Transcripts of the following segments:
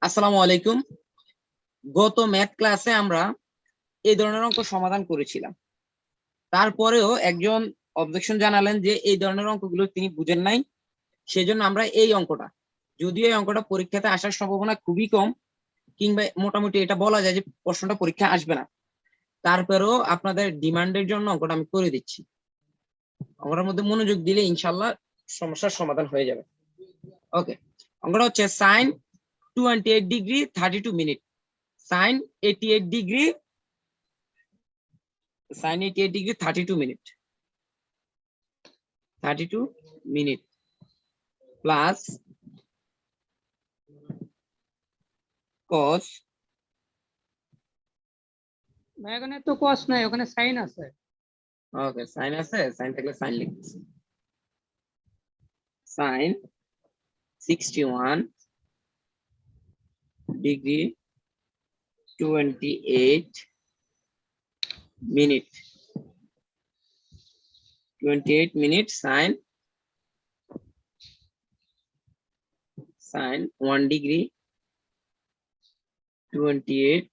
আসসালামু আলাইকুম। গত ম্যাথ ক্লাসে আমরা এই ধরনের অঙ্ক সমাধান করেছিলাম। তারপরেও একজন অবজেকশন জানালেন যে এই ধরনের অঙ্কগুলো তিনি বুঝেন নাই, সেজন্য আমরা এই অঙ্কটা, যদিও এই অঙ্কটা পরীক্ষাতে আসার সম্ভাবনা খুবই কম, কিংবা মোটামুটি এটা বলা যায় যে প্রশ্নটা পরীক্ষা আসবে না, তারপরেও আপনাদের ডিমান্ডের জন্য অঙ্কটা আমি করে দিচ্ছি। অঙ্কটার মধ্যে মনোযোগ দিলে ইনশাল্লাহ সমস্যার সমাধান হয়ে যাবে। ওকে, অঙ্কটা হচ্ছে sine 28 degree 32 minute. Sine 88 degree sin 88 degree 32 minute 32 minute plus cos ভাই এখানে তো cos নাই, ওখানে sin আছে। ওকে sin আছে, sin থাকলে sin লিখতেছি। sin 61 degree 28 minute 28 minute sin 1 degree 28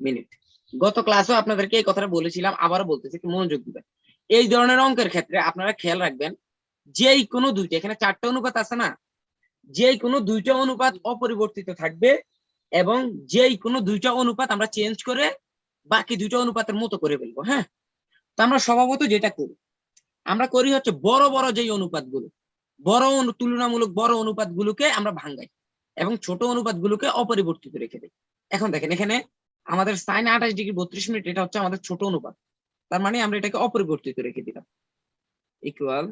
minute। গত ক্লাসও আপনাদেরকে এই কথাটা বলেছিলাম, আবারও বলতেছি, একটু মনোযোগ দিবেন। এই ধরনের অঙ্কের ক্ষেত্রে আপনারা খেয়াল রাখবেন, যেই কোনো দুইটা, এখানে চারটা অনুপাত আছে না, যেই কোনো দুইটা অনুপাত অপরিবর্তিত থাকবে এবং যেই কোনো দুইটা অনুপাত আমরা চেঞ্জ করে বাকি দুইটা অনুপাতের মতো করে ফেলবো। হ্যাঁ, তো আমরা স্বভাবত যেটা করি, আমরা করি হচ্ছে বড় বড় যেই অনুপাতগুলো, তুলনামূলক বড় অনুপাতগুলোকে আমরা ভাঙ্গাই এবং ছোট অনুপাতগুলোকে অপরিবর্তিত রেখে দিই। এখন দেখেন, এখানে আমাদের সাইন 28 ডিগ্রি 32 মিনিট, এটা হচ্ছে আমাদের ছোট অনুপাত, তার মানে আমরা এটাকে অপরিবর্তিত রেখে দিলাম। Equal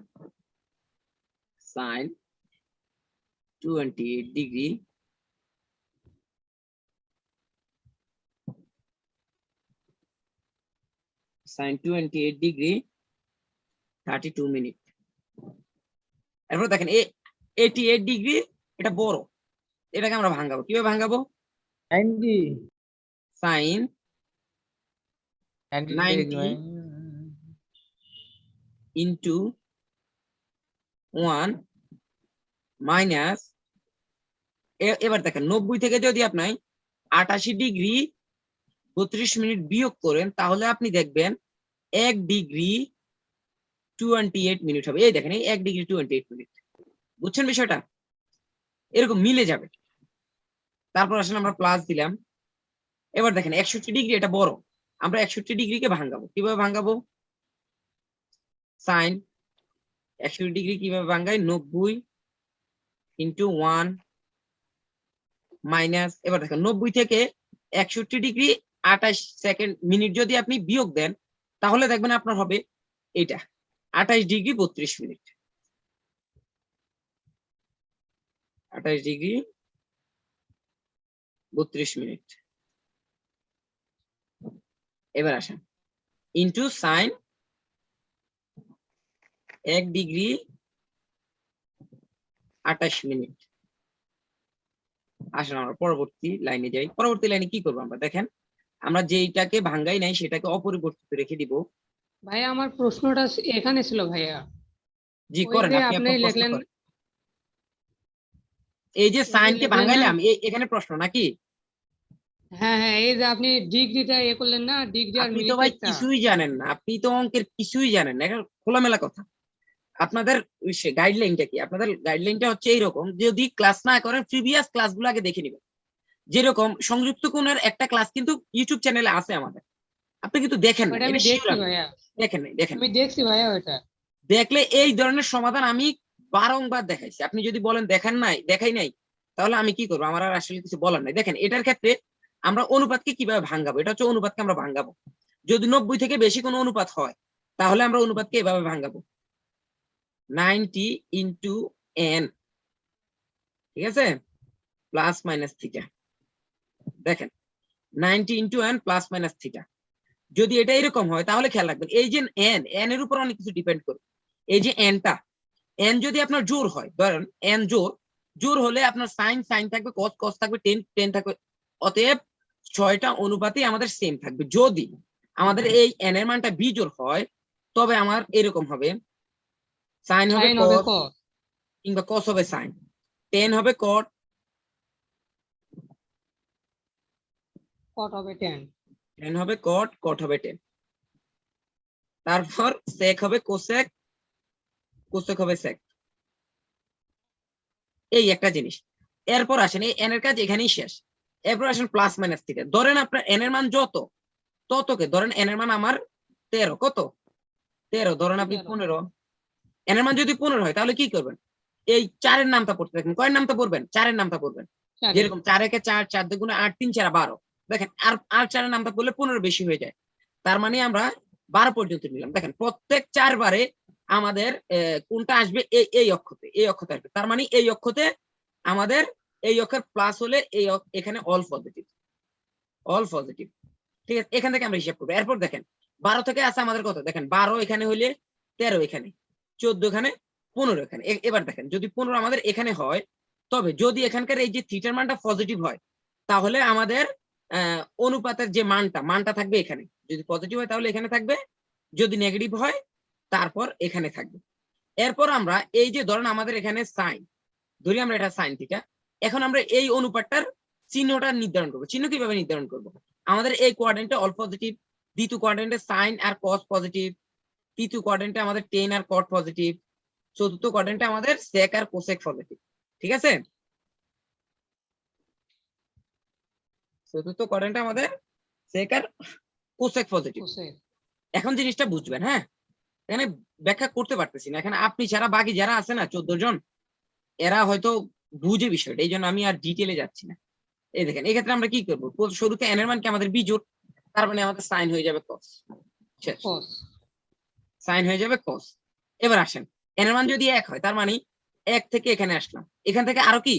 sine 28 degree sin 28 degree 32 minute. এরপর দেখেন 88 ডিগ্রি, এটা বড়, এটাকে আমরা ভাঙাবো। কিভাবে ভাঙাবো? sin 90 into 1 মাইনাস, এবার দেখেন 90 থেকে যদি আপনি 88 ডিগ্রি 32 মিনিট বিয়োগ করেন, তাহলে আপনি দেখবেন 1 ডিগ্রি 28 মিনিট হবে। এই দেখেন, এই 1 ডিগ্রি 28 মিনিট। বুঝছেন বিষয়টা? এরকম মিলে যাবে। তারপর আসলে আমরা প্লাস দিলাম। এবার দেখেন 61 ডিগ্রি, এটা বড়, আমরা 61 ডিগ্রিকে ভাঙাবো। কিভাবে ভাঙাবো? সাইন 61 ডিগ্রি কিভাবে ভাঙাই? 90 ইন্টু 1 মাইনাস, এবার দেখেন 90 থেকে 61 ডিগ্রি 28 সেকেন্ড মিনিট যদি আপনি বিয়োগ দেন, তাহলে দেখবেন আপনার হবে এটা 28 ডিগ্রি 32 মিনিট। 28 degree 32 minute. এবার আসেন ইন্টু সাইন 1 ডিগ্রি 28 মিনিট। আসেন আমরা পরবর্তী লাইনে যাই। পরবর্তী লাইনে কি করবো আমরা? দেখেন, আমরা যেইটাকে ভাঙ্গাই নাই সেটাকে অপরিবর্তিত রেখে দিব। ভাইয়া আমার প্রশ্নটা এখানে ছিল ভাইয়া। জি করেন, আপনি আপনার প্রশ্ন করেন। এই যে সাইনকে ভাঙাইলাম, এখানে প্রশ্ন নাকি? হ্যাঁ হ্যাঁ, এই যে আপনি ডিগ্রিটা করলেন না, ডিগ্রি আর আপনি তো মিনিট। ভাই কিছুই জানেন না, আপনি তো অঙ্কের কিছুই জানেন না, এটা খোলামেলা কথা। আপনাদের গাইডলাইনটা কি? আপনাদের গাইডলাইনটা হচ্ছে এইরকম, যদি ক্লাস না করেন প্রিভিয়াস ক্লাসগুলো আগে দেখে নেবেন। যেরকম সংযুক্ত কোণের একটা ক্লাস কিন্তু ইউটিউব চ্যানেলে আছে আমাদের, আপনি কিন্তু দেখেন না, আমি এটা দেখছি শিওর ভাইয়া, দেখেন নাই। দেখেন, আমি দেখছি ভাইয়া ওটা। দেখলে এই ধরনের সমাধান আমি বারংবার দেখাইছি। আপনি যদি বলেন দেখেন নাই, দেখাই নাই, তাহলে আমি কি করবো? আমার আর আসলে কিছু বলার নাই। দেখেন, এটার ক্ষেত্রে আমরা অনুপাতকে কিভাবে ভাঙাবো, এটা হচ্ছে অনুপাতকে আমরা ভাঙাবো। যদি 90 থেকে বেশি কোনো অনুপাত হয়, তাহলে আমরা অনুপাতকে এভাবে ভাঙাবো, 90 ইন্টু n, ঠিক আছে, প্লাস মাইনাস থিটা। দেখেন 90 into n plus minus theta. যদি এটা এরকম হয়, তাহলে খেয়াল রাখবেন, এই যে n এর উপর অনেক কিছু ডিপেন্ড করে। এই যে nটা, n যদি আপনার জোর হয়, ধরেন n জোর হলে আপনার সাইন থাকবে, কস থাকবে, টেন থাকবে। অতএব 6টা অনুপাতই আমাদের সেম থাকবে। যদি আমাদের এই n এর মানটা বিজোড় হয়, তবে আমার এরকম হবে, সাইন হবে সাইন হবে কস, cos, কিংবা কস হবে সাইন, টেন হবে কট, কট হবে 10, টেন হবে কট, কট হবে টেন। তারপর সেক হবে কোসেক, কোসেক হবে সেক। এই একটা জিনিস। এরপর আসেন এই এন এর কাজ এখানেই শেষ। এরপর আসেন প্লাস মাইনাস থিটা। ধরেন আপনার এন এর মান যত, ততকে ধরেন এন এর মান আমার 13, কত 13, ধরেন আপনি 13, 15। এন এর মান যদি 15 হয় তাহলে কি করবেন, এই 4 এর নামটা পড়তে থাকবেন। কয়ের নামটা পড়বেন, 4 এর নামটা পড়বেন। 4 যেরকম 4 একে 4, 4 দুগুণে 8, 3 4 12। দেখেন আর 4 এর নামটা পড়লে 15 বেশি হয়ে যায়। তার মানে আমরা 12 পর্যন্ত নিলাম। দেখেন প্রত্যেক 4 বারে আমাদের কোনটা আসবে, এই অক্ষতে, এই অক্ষতে আসবে। তার মানে এই অক্ষতে আমাদের এই অক্ষের প্লাস হলে এই এখানে অল পজিটিভ, অল পজিটিভ। ঠিক আছে, এখান থেকে আমরা হিসাব করবো। এরপর দেখেন 12 থেকে আছে আমাদের কত, দেখেন 12 এখানে হইলে 13 এখানে, 14 এখানে, 15 এখানে। এবার দেখেন যদি 15 আমাদের এখানে হয়, তবে যদি এখানকার এই যে থিটার মানটা পজিটিভ হয়, তাহলে আমাদের অনুপাতের যে মানটা থাকবে এখানে। যদি পজিটিভ হয় তাহলে এখানে থাকবে, যদি নেগেটিভ হয় তারপর এখানে থাকবে। এরপর আমরা এই যে ধরেন আমাদের এখানে সাইন, ধরি আমরা এটা সাইন থিটা। এখন আমরা এই অনুপাতটার চিহ্নটা নির্ধারণ করবো। চিহ্ন কিভাবে নির্ধারণ করব, আমাদের এই কোয়াড্রেন্টে অল পজিটিভ, দ্বিতীয় কোয়াড্রেন্টে সাইন আর কস পজিটিভ, তৃতীয় কোয়াড্রেন্টে আমাদের টেন আর কট পজিটিভ, চতুর্থ কোয়াড্রেন্টে আমাদের সেক আর কোসেক পজিটিভ। ঠিক আছে, চতুর্থ কোয়াড্রেন্টে আমাদের সেক আর কোসেক পজিটিভ। কোসেক। এখন জিনিসটা বুঝবেন, হ্যাঁ, এখানে ব্যাখ্যা করতে পারতেছি না। এখানে আপনি ছাড়া বাকি যারা আছে না 14 জন, এরা হয়তো বুঝে বিষয়টা, এই জন্য আমি আর ডিটেলে যাচ্ছি না। এই দেখেন এক্ষেত্রে আমরা কি করবো, শুরুতে এন এর মান কি আমাদের বিজোড়, তার মানে আমাদের সাইন হয়ে যাবে কস, শেষ, কস। সাইন হয়ে যাবে কস। এবার আসেন এন এর মান যদি 1 হয়, তার মানে 1 থেকে এখানে আসলাম, এখান থেকে আরো কি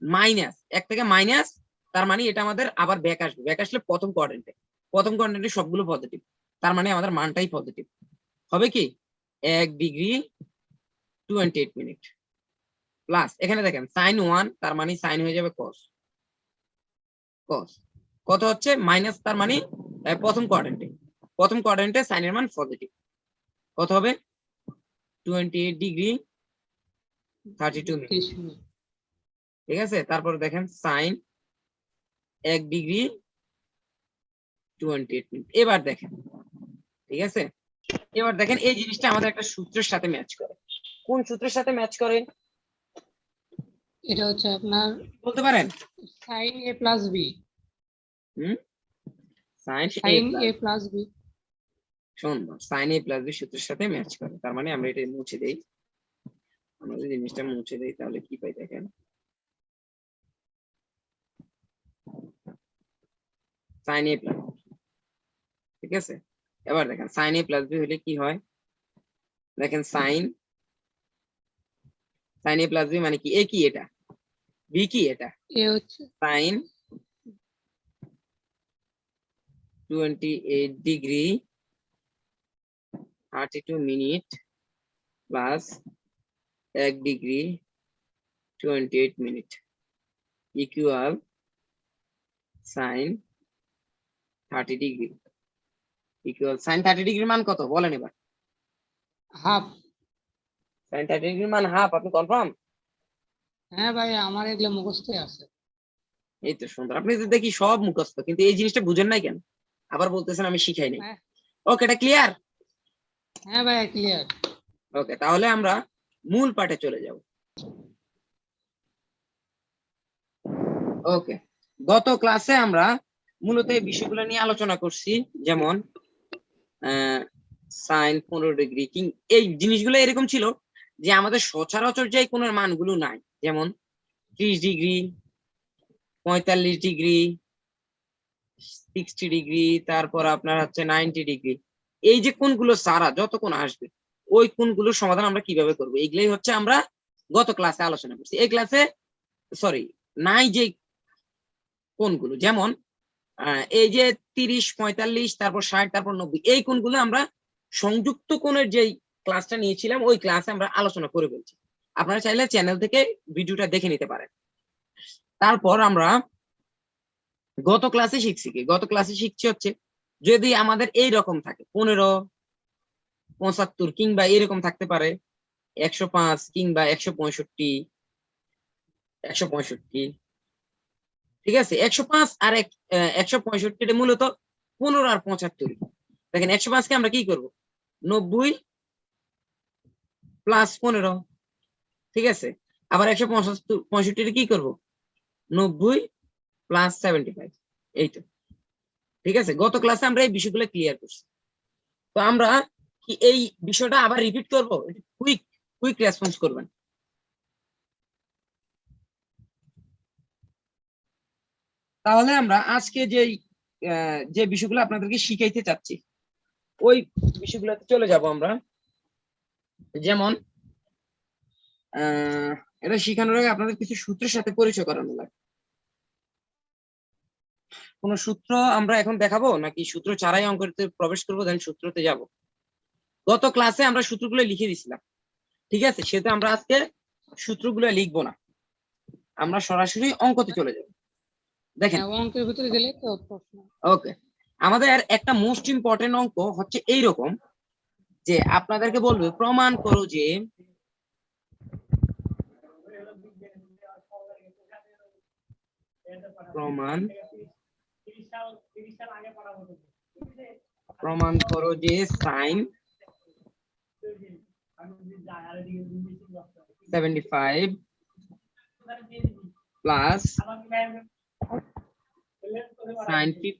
মাইনাস, 1 থেকে মাইনাস, তার মানে এটা আমাদের আবার ব্যাক আসবে। ব্যাক আসলে প্রথম কোয়াড্রেন্টে, প্রথম কোয়াড্রেন্টে সবগুলো পজিটিভ, তার মানে আমাদের মানটাই পজিটিভ হবে। কি 1 ডিগ্রি 28 মিনিট প্লাস, এখানে দেখেন সাইন 1, তার মানে সাইন হয়ে যাবে কস, কস কত হচ্ছে মাইনাস, তার মানে প্রথম কোয়াড্রেন্টে সাইনের মান পজিটিভ, কত হবে 28 ডিগ্রি 32 মিনিট। 30 মিনিট। ঠিক আছে, তারপর দেখেন সাইন 1 ডিগ্রি 28 মিনিট। এবার দেখেন, ঠিক আছে, এবার দেখেন এই জিনিসটা আমাদের একটা সূত্রের সাথে ম্যাচ করে। কোন সূত্রের সাথে ম্যাচ করে এটা হচ্ছে আপনার বলতে পারেন? সাইন এ প্লাস বি। সাইন সাইন এ প্লাস বি। শুনুন, সাইন এ প্লাস বি সূত্রের সাথে ম্যাচ করে। তার মানে আমরা এটা মুছে দেই। আমরা যদি জিনিসটা মুছে দেই তাহলে কি পাই দেখেন, সাইন এ প্লাস, ঠিক আছে। এবার দেখেন সাইন এ প্লাস বি হলে কি হয়, দেখেন সাইন এ প্লাস বি মানে কি, এ কি এটা, বি কি এটা, এ হচ্ছে sine 28 degree 32 minute plus 1 degree 28 minute equal sine 30 degree, equal sine 30 ডিগ্রির মান কত বলেন এবার? হাফ। সাইন 30 ডিগ্রির মান হাফ, আপনি কনফার্ম? হ্যাঁ ভাই, আমার এগুলো মুখস্থ আছে। এই তো সুন্দর, আপনি তো দেখি সব মুখস্থ, কিন্তু এই জিনিসটা বুঝেন নাই কেন, আবার বলতেছেন আমি শিখাই নাই। হ্যাঁ। ওকে, এটা ক্লিয়ার? হ্যাঁ ভাই, ক্লিয়ার। ওকে, তাহলে আমরা মূল পাঠে চলে যাব। ওকে, গত ক্লাসে আমরা মূলত এই বিষয়গুলো নিয়ে আলোচনা করছি, যেমন সাইন 15 ডিগ্রি, এই জিনিসগুলো এরকম ছিল যে আমাদের সচরাচর যে কোন মানগুলো নাই, যেমন 30 ডিগ্রি, 45 ডিগ্রি, 60 ডিগ্রি, তারপর আপনার হচ্ছে 90 ডিগ্রি, এই যে কোণগুলো সারা যত কোণ আসবে, ওই কোণগুলোর সমাধান আমরা কিভাবে করব, এগুলাই হচ্ছে আমরা গত ক্লাসে আলোচনা করছি। এই ক্লাসে সরি নাই যে কোণগুলো, যেমন এই যে 30, 45, তারপর 60, তারপর 90, এই কোণগুলো আমরা সংযুক্ত কোণের যে ক্লাসটা নিয়েছিলাম ওই ক্লাসে আমরা আলোচনা করে বলছি। আপনারা চাইলে চ্যানেল থেকে ভিডিওটা দেখে নিতে পারেন। তারপর আমরা গত ক্লাসে শিখছি হচ্ছে যদি আমাদের এই রকম থাকে 15, 75 কিংবা এরকম থাকতে পারে, 105 কিংবা 165, 165, ঠিক আছে। 105 আর 165 মূলত 15 আর 75। দেখেন 105 কে আমরা কি করব, 90 প্লাস 15, ঠিক আছে। আবার 165 কি করব, 90 প্লাস 75, এই তো, ঠিক আছে। গত ক্লাসে আমরা এই বিষয়গুলো ক্লিয়ার করছি। তো আমরা কি এই বিষয়টা আবার রিপিট করব? কুইক কুইক রেসপন্স করবেন। তাহলে আমরা আজকে যে বিষয়গুলো আপনাদেরকে শিখাইতে চাচ্ছি ওই বিষয়গুলোতে চলে যাব আমরা। যেমন এটা শেখানোর আগে আপনাদের কিছু সূত্রের সাথে পরিচয় করানো লাগে। কোন সূত্র আমরা এখন দেখাবো নাকি সূত্র ছাড়াই অঙ্কতে প্রবেশ করবো, দেন সূত্রতে যাব? গত ক্লাসে আমরা সূত্রগুলো লিখে দিছিলাম, ঠিক আছে। সেটা আমরা আজকে সূত্রগুলো লিখবো না, আমরা সরাসরি অঙ্কতে চলে যাব। দেখেন অঙ্কের ভিতরে গেলে তো প্রশ্ন। ওকে, আমাদের একটা মোস্ট ইম্পর্টেন্ট অঙ্ক হচ্ছে এইরকম, যে আপনাদেরকে বলবে প্রমাণ করো যে প্রমাণ করো যে sine 75 plus sine 50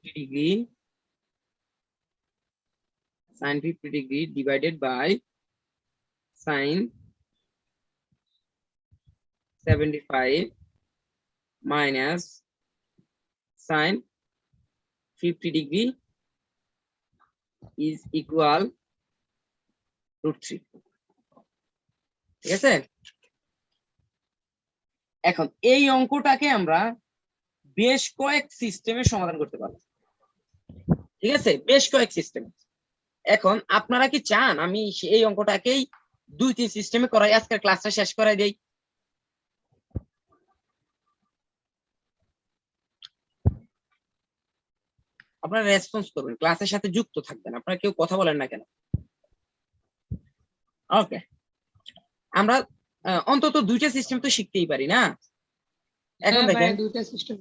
degree divided by sine 75 minus sine 50 degree is equal √3, ঠিক আছে। এখন এই অঙ্কটাকে আমরা বেশ কয়েক সিস্টেমে সমাধান করতে পারবো, ঠিক আছে, বেশ কয়েক সিস্টেম। এখন আপনারা কি চান আমি এই অঙ্কটাকেই 2-3 সিস্টেমে করাই, আজকের ক্লাসটা শেষ করাই দেই? আপনারা রেসপন্স করবেন, ক্লাসের সাথে যুক্ত থাকবেন, আপনারা কেউ কথা বলেন না কেন? ওকে, আমরা অন্তত 2টা সিস্টেম তো শিখতেই পারি না? এখন দেখেন দুইটা সিস্টেম,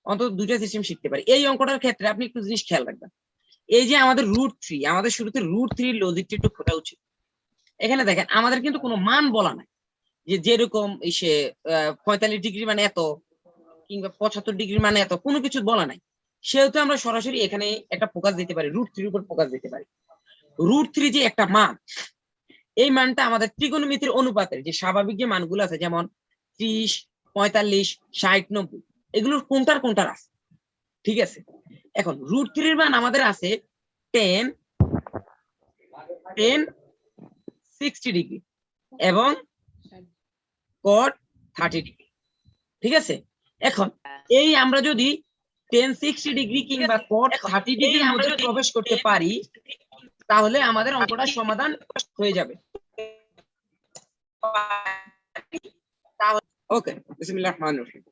অন্তত 2টা সিস্টেম শিখতে পারি। এই অঙ্কটার ক্ষেত্রে আপনি একটু জিনিস খেয়াল রাখবেন, এই যে আমাদের √3, আমাদের শুরুতে √3 লজিকটা একটু খোঁটা উচিত। এখানে দেখেন আমাদের কিন্তু কোনো মান বলা নাই, যে যেরকম সে 45 ডিগ্রি মানে এত কিংবা 75 ডিগ্রি মানে এত, কোনো কিছু বলা নাই। সেহেতু আমরা সরাসরি এখানে একটা ফোকাস দিতে পারি, √3 উপর ফোকাস দিতে পারি। √3 যে একটা মান, এই মানটা আমাদের ত্রিকোণমিতির অনুপাতের যে স্বাভাবিক যে মানগুলো আছে, যেমন 30, 45, 60, 90, এগুলোর কোনটার আছে, ঠিক আছে। এখন √3 মান আমাদের আছে 10, 60 ডিগ্রি এবং cot 30 ডিগ্রি, ঠিক আছে। এখন এই আমরা যদি 10, 60 ডিগ্রি কিংবা cot 30 ডিগ্রির মধ্যে প্রবেশ করতে পারি, তাহলে আমাদের অঙ্কটা সমাধান হয়ে যাবে। ওকে, বিসমিল্লাহির রহমানির রহিম।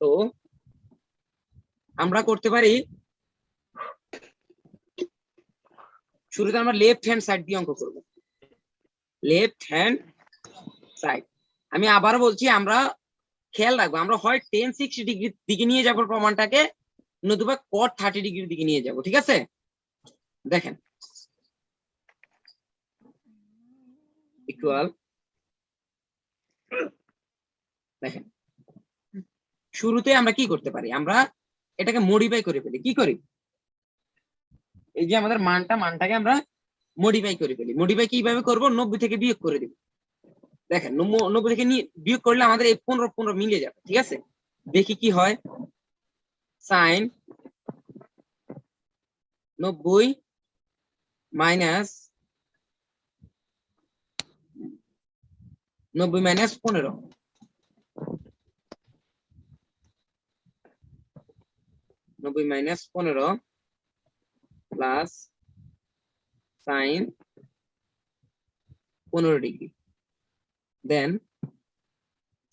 তো আমরা করতে পারি, শুরুতে আমরা লেফট হ্যান্ড সাইড দিয়ে অঙ্ক করব। লেফট হ্যান্ড সাইড, আমি আবার বলছি, আমরা খেয়াল রাখবো, আমরা হয় 10, 60 ডিগ্রির দিকে নিয়ে যাবো প্রমাণটাকে, নতুবা cot 30 ডিগ্রির দিকে নিয়ে যাব, ঠিক আছে। দেখেন ইকুয়াল, দেখেন শুরুতে আমরা কি করতে পারি, আমরা এটাকে মডিফাই করে ফেলি। কি করি, এই যে আমাদের মানটাকে আমরা মডিফাই করে ফেলি। মডিফাই কিভাবে করব, 90 থেকে বিয়োগ করে দিব। দেখেন 90 থেকে বিয়োগ করলে আমাদের এই 15 মিলে যাবে, ঠিক আছে। দেখি কি হয়, sine 90 minus 15 90 minus 15 plus sine 15 degree, then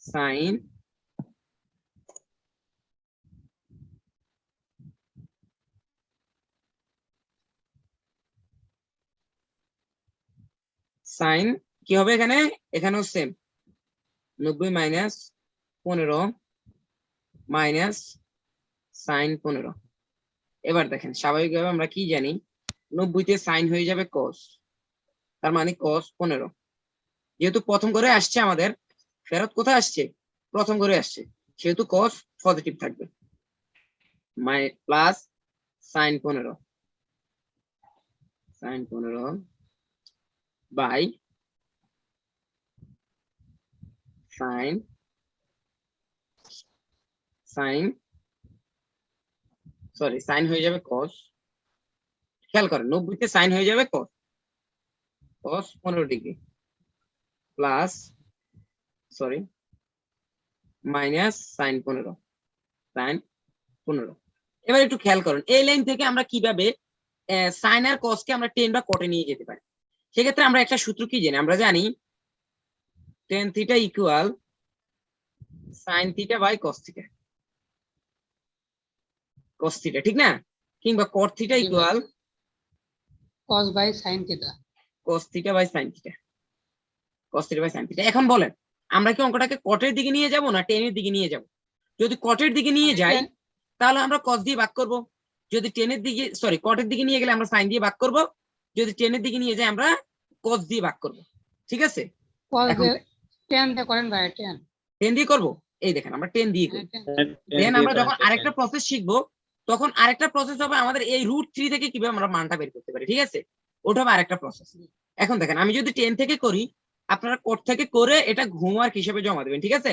sine sine কি হবে এখানে, এখানেও সেম 90 মাইনাস 15 মাইনাস সাইন 15। এবার দেখেন স্বাভাবিকভাবে আমরা কি জানি 90 তে সাইন হয়ে যাবে কস, তার মানে কস 15। যেহেতু প্রথম করে আসছে আমাদের, ফেরত কোথায় আসছে, প্রথম করে আসছে, সেহেতু কস পজিটিভ থাকবে, plus sine 15 by sine sine হয়ে যাবে কস, খেয়াল করেন 90 তে সাইন হয়ে যাবে কস 15 ডিগ্রি প্লাস মাইনাস সাইন 15। এবার একটু খেয়াল করেন এই লাইন থেকে আমরা কিভাবে সাইন আর কসকে আমরা টেন বা কটে নিয়ে যেতে পারি। সেক্ষেত্রে আমরা একটা সূত্র কি জানি, আমরা জানি tan theta equal sine theta by cos theta, ঠিক না? কিংবা cot theta equal cos by sin theta। Cos theta by sine theta, এখন বলেন আমরা কি অঙ্কটাকে কটের দিকে নিয়ে যাব না টেনের দিকে নিয়ে যাব? যদি কটের দিকে নিয়ে যাই তাহলে আমরা কস দিয়ে ভাগ করব, যদি টেনের দিকে কটের দিকে নিয়ে গেলে আমরা সাইন দিয়ে ভাগ করব, যদি টেনের দিকে নিয়ে যাই আমরা কস দিয়ে ভাগ করব, ঠিক আছে? cos 10 দিয়ে করেন ভাই 10। 10 দিয়ে করব, এই দেখেন আমরা 10 দিয়ে করব। দেন আমরা যখন আরেকটা প্রসেস শিখবো তখন আরেকটা প্রসেস হবে আমাদের এই √3 থেকে কিভাবে আমরা মানটা বের করতে পারি, ঠিক আছে? ওটা হবে আরেকটা প্রসেস। এখন দেখেন আমি যদি 10 থেকে করি, আপনারা কোড থেকে করে এটা হোমওয়ার্ক হিসেবে জমা দেবেন, ঠিক আছে?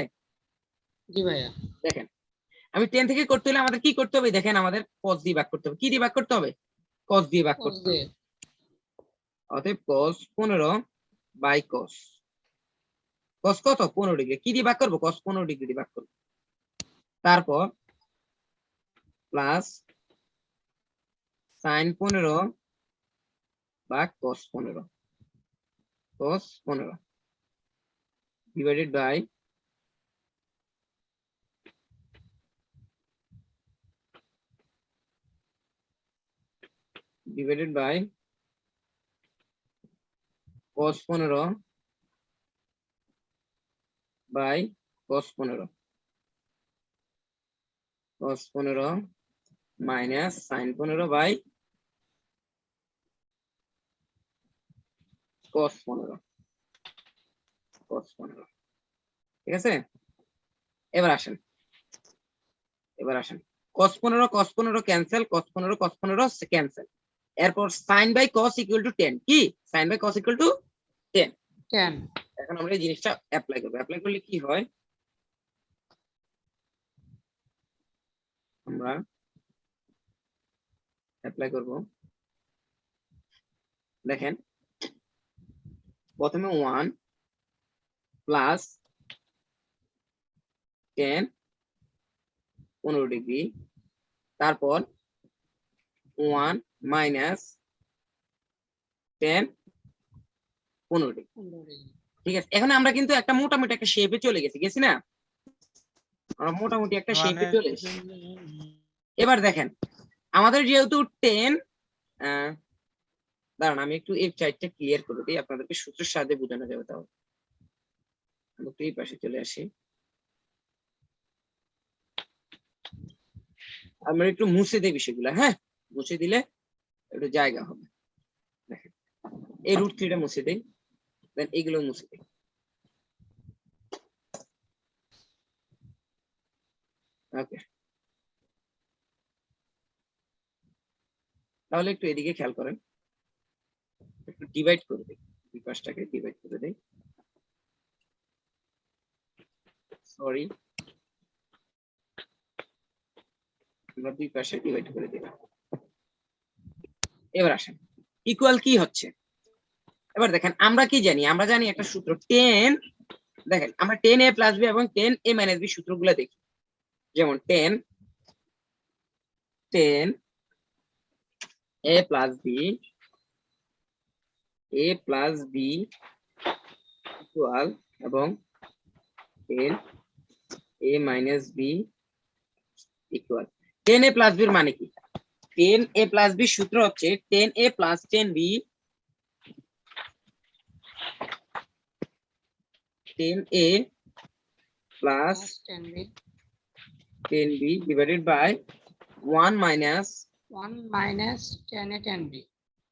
জি ভাইয়া। দেখেন আমি 10 থেকে করতে হলে আমাদের কি করতে হবে, দেখেন আমাদের cos দিয়ে ভাগ করতে হবে। কি দিয়ে ভাগ করতে হবে? cos দিয়ে ভাগ করতে হবে। অতএব cos 15 বাই cos কত 15 ডিগ্রি, কি দিয়ে ভাগ করব, cos 15 ডিগ্রি দিয়ে ভাগ করব। তারপর প্লাস sin 15 বা cos 15 divided by cos 15 by cos 15 minus sin 15 by cos 15, ঠিক আছে? এবার আসেন cos 15 ক্যান্সেল, cos 15 ক্যান্সেল। এরপর sin by cos equal to 10, কি sin by cos equal to 10। এখন আমরা এই জিনিসটা অ্যাপ্লাই করব। অ্যাপ্লাই করলে কি হয়, আমরা অ্যাপ্লাই করব, দেখেন প্রথমে 1 প্লাস 10 15 ডিগ্রি, তারপর 1 মাইনাস 10 15 ডিগ্রি, ঠিক আছে? এখন আমরা কিন্তু একটা মোটামুটি একটা শেপে চলে গেছি না, আমরা মোটামুটি একটা শেপে চলে এসেছি। এবার দেখেন আমাদের যেহেতু 10 দাঁড়ান আমি একটু এই চার্টটা ক্লিয়ার করে দিই, আপনাদেরকে সূত্রের সাহায্যে বোঝানো যাবে। তাও আমি একটু এই পাশে চলে আসি, আমরা একটু মুছে দিই বিষয়গুলো, হ্যাঁ মুছে দিলে একটু জায়গা হবে। দেখেন এই √3টা মুছে দেই, দেন এইগুলো মুছে দিই। ওকে, তাহলে একটু এদিকে খেয়াল করেন, একটু ডিভাইড করে দিই, দুই পাশটাকে ডিভাইড করে দিই, সরি আমরা দুই পাশে ডিভাইড করে দিলাম। এবার আসেন ইকুয়াল কি হচ্ছে, এবার দেখেন আমরা কি জানি, আমরা জানি একটা সূত্র 10, দেখেন আমরা 10a প্লাস বি এবং 10a মাইনাস বি সূত্রগুলো দেখি। যেমন 10a প্লাস বি ইকুয়াল এবং 10a minus B equal. 10a plus বির মানে কি, 10a প্লাস বি সূত্র হচ্ছে 10a plus 10b 10a plus plus 10b 10b divided by 1 minus 1 minus 10a 10b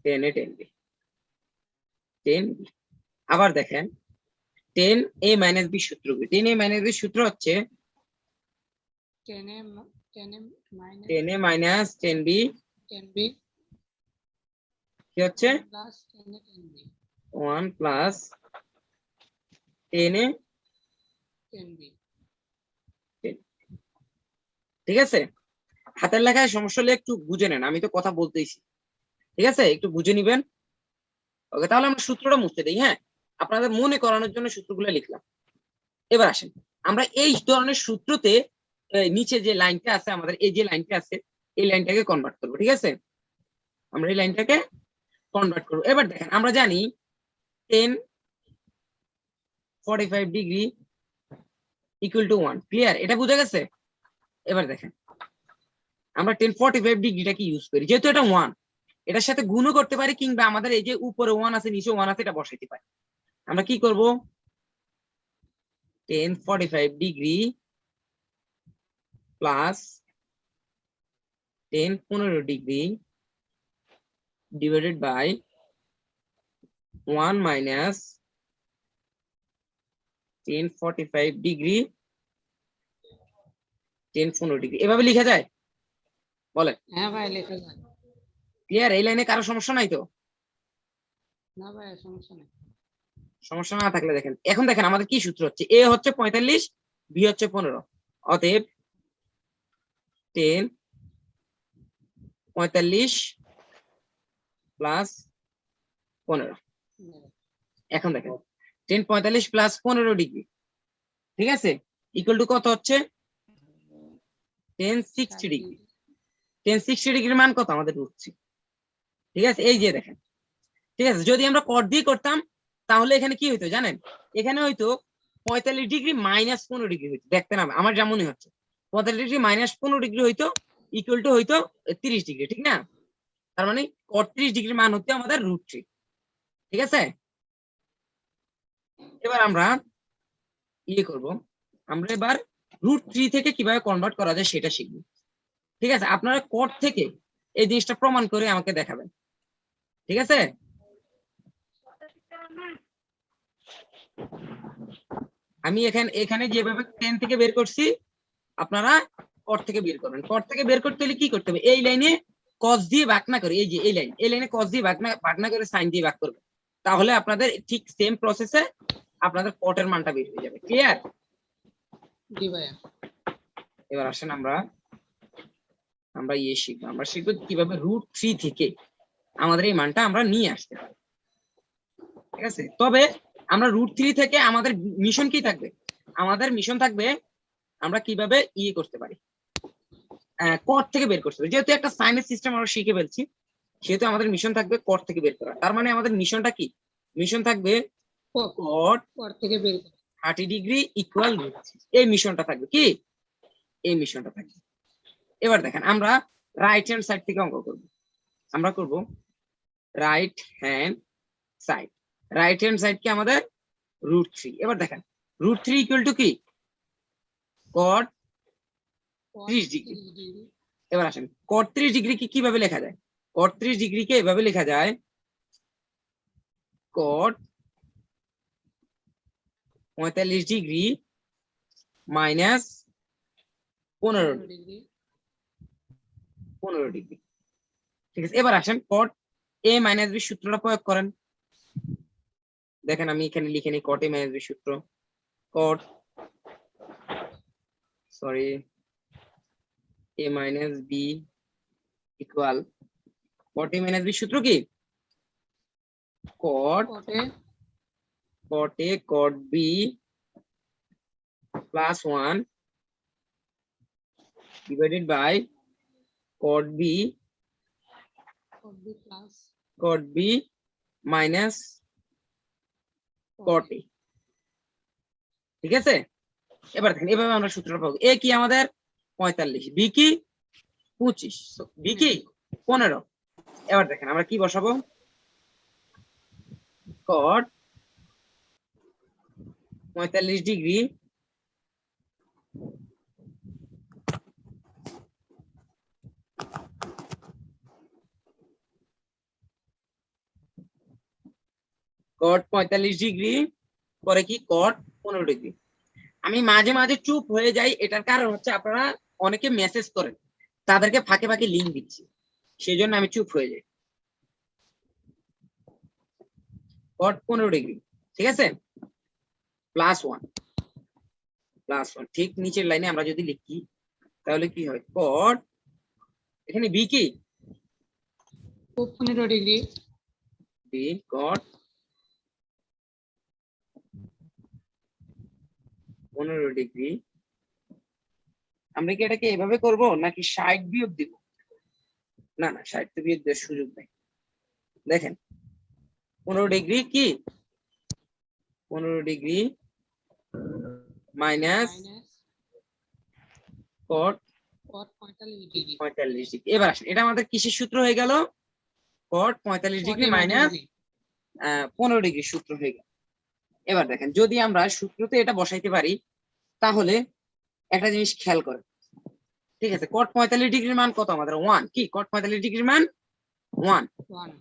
10a 10b 10b। আবার দেখেন 10a minus b সূত্র কি? 10a minus b সূত্র হচ্ছে 10a minus 10a minus 10b 10b কি হচ্ছে 1 plus 10a 10b 1 plus 10a 10b 10। ঠিক আছে, হাতের লেখায় সমস্যা হলে একটু বুঝে নেন, আমি তো কথা বলতেইছি। ঠিক আছে, একটু বুঝে নিবেন। ওকে, তাহলে আমরা সূত্রটা মুছতে দিই। হ্যাঁ, আপনাদের মনে করানোর জন্য সূত্রগুলো লিখলাম। এবার আসেন আমরা এই ধরনের সূত্রতে নিচে যে লাইনটা আছে আমাদের, এই যে লাইনটা আছে এই লাইনটাকে কনভার্ট করবো। ঠিক আছে, আমরা এই লাইনটাকে কনভার্ট করবো। এবার দেখেন আমরা জানি 1045 ডিগ্রি ইকুয়াল টু 1। ক্লিয়ার? এটা বুঝে গেছে? এবার দেখেন আমরা 1045 ডিগ্রিটা কি ইউজ করি, যেহেতু এটা 1, এটার সাথে গুণও করতে পারি, কিংবা আমাদের এই যে উপরে 1 আছে নিচে 1 আছে এটা বসাইতে পারি। আমরা কি করব, 1045 degree plus 1015 degree divided by 1 minus 1045 degree 1015 degree. এভাবে লিখা যায়? বলেন। হ্যাঁ ভাই লেখা যায়। ক্লিয়ার? এই লাইনে কারো সমস্যা নাই তো? না ভাই সমস্যা নেই। সমস্যা না থাকলে দেখেন, এখন দেখেন আমাদের কি সূত্র হচ্ছে, এ হচ্ছে 45, বি হচ্ছে 15। অতএব 1045 প্লাস 15। এখন দেখেন 1045 প্লাস 15 ডিগ্রি, ঠিক আছে, ইকুয়াল টু কত হচ্ছে 1060 ডিগ্রি। 1060 ডিগ্রির মান কত আমাদের উঠছে। ঠিক আছে, এই যে দেখেন। ঠিক আছে, যদি আমরা কট দিয়ে করতাম তাহলে এখানে কি হইতো জানেন, এখানে হয়তো 45 ডিগ্রি মাইনাস 15 ডিগ্রি হইতো। দেখতে না আমার যেমনই হচ্ছে 45 ডিগ্রি মাইনাস 15 ডিগ্রি হইতো, ইকুয়াল টু হইতো 30 ডিগ্রি। ঠিক না? তার মানে কট 30 ডিগ্রির মান হচ্ছে আমাদের √3। ঠিক আছে, এবার আমরা ইয়ে করব, আমরা এবার √3 থেকে কিভাবে কনভার্ট করা যায় সেটা শিখবো। ঠিক আছে, আপনারা কট থেকে এই জিনিসটা প্রমাণ করে আমাকে দেখাবেন। ঠিক আছে, আমি এখানে যেভাবে 10 থেকে বের করছি আপনারা কট থেকে বের করবেন। কট থেকে বের করতে হলে কি করতে হবে, এই লাইনে কস দিয়ে ভাগ না করে, এই যে এই লাইনে কস দিয়ে ভাগ না করে সাইন দিয়ে ভাগ করবেন, তাহলে আপনাদের ঠিক সেম প্রসেসে আপনাদের কটের মানটা বের হয়ে যাবে। ক্লিয়ার? জি ভাইয়া। এবার আসেন আমরা শিখবো, আমরা শিখবো কিভাবে √3 থেকে আমাদের এই মানটা আমরা নিয়ে আসতে পারি। ঠিক আছে, তবে আমরা √3 থেকে আমাদের মিশন কি থাকবে, আমাদের মিশন থাকবে আমরা কিভাবে ইয়ে করতে পারি, কট থেকে বের করতে পারি। যেহেতু একটা সাইনের সিস্টেম আমরা শিখে ফেলছি, সেহেতু আমাদের মিশন থাকবে কট থেকে বের করা। তার মানে আমাদের মিশনটা কি, মিশন থাকবে কট কট থেকে বের করা 30 ডিগ্রি ইকুয়াল √3। এই মিশনটা থাকবে কি, এই মিশনটা থাকবে। এবার দেখেন আমরা রাইট হ্যান্ড সাইড থেকে অঙ্ক করব। আমরা করব right hand side. Right hand side কি আমাদের √3। এবার দেখেন √3 ইকুয়াল টু কি, কট 30 ডিগ্রি। এবার আসেন কট 30 ডিগ্রি কি কিভাবে লেখা যায়, কট 30 ডিগ্রি কে এভাবে লেখা যায়, কট 45 ডিগ্রি মাইনাস 15 ডিগ্রি। ঠিক আছে, এবার আসেন কট a মাইনাস b সূত্রটা প্রয়োগ করেন। দেখেন আমি এখানে লিখে নিই কট a মাইনাস b সূত্র। Cot a minus b equal, cot a minus b সূত্র কি, cot a cot b plus 1 divided by cot b minus cot a। ঠিক আছে, এবার দেখেন এভাবে আমরা সূত্রটা পাবো। এ কি আমাদের 45, বি কি 25, বি কি 15। এবার দেখেন আমরা কি বসাবো, কট 45 ডিগ্রি কট 45 ডিগ্রি পরে কি কট 15 ডিগ্রি। আমি মাঝে মাঝে চুপ হয়ে যাই, এটার কারণ হচ্ছে আপনারা অনেকে মেসেজ করেন, তাদেরকে ফাঁকে ফাঁকে লিঙ্ক দিচ্ছি, সেই জন্য আমি চুপ হয়ে যাই। কট 15 ডিগ্রি, ঠিক আছে, +1 +1। ঠিক নিচের লাইনে আমরা যদি লিখি তাহলে কি হয়, কট এখানে বি কি 15 ডিগ্রি বি কট 15 ডিগ্রি। আমরা কি এটাকে এভাবে করব নাকি 60 বিয়োগ দিব? না না, 60 তো বিয়োগ দেওয়ার সুযোগ নেই। দেখেন 15 ডিগ্রি কি 15 ডিগ্রি মাইনাস কট কট 45 ডিগ্রি 45 ডিগ্রি। এবার আসেন, এটা আমাদের কিসের সূত্র হয়ে গেল? কট 45 ডিগ্রি মাইনাস 15 ডিগ্রি সূত্র হয়ে গেল। এবার দেখেন, যদি আমরা সূত্রতে এটা বসাইতে পারি তাহলে একটা জিনিস খেয়াল করে, ঠিক আছে, কট 45 ডিগ্রির মান কত আমাদের? 1। কি কট 45 ডিগ্রির মান 1, 1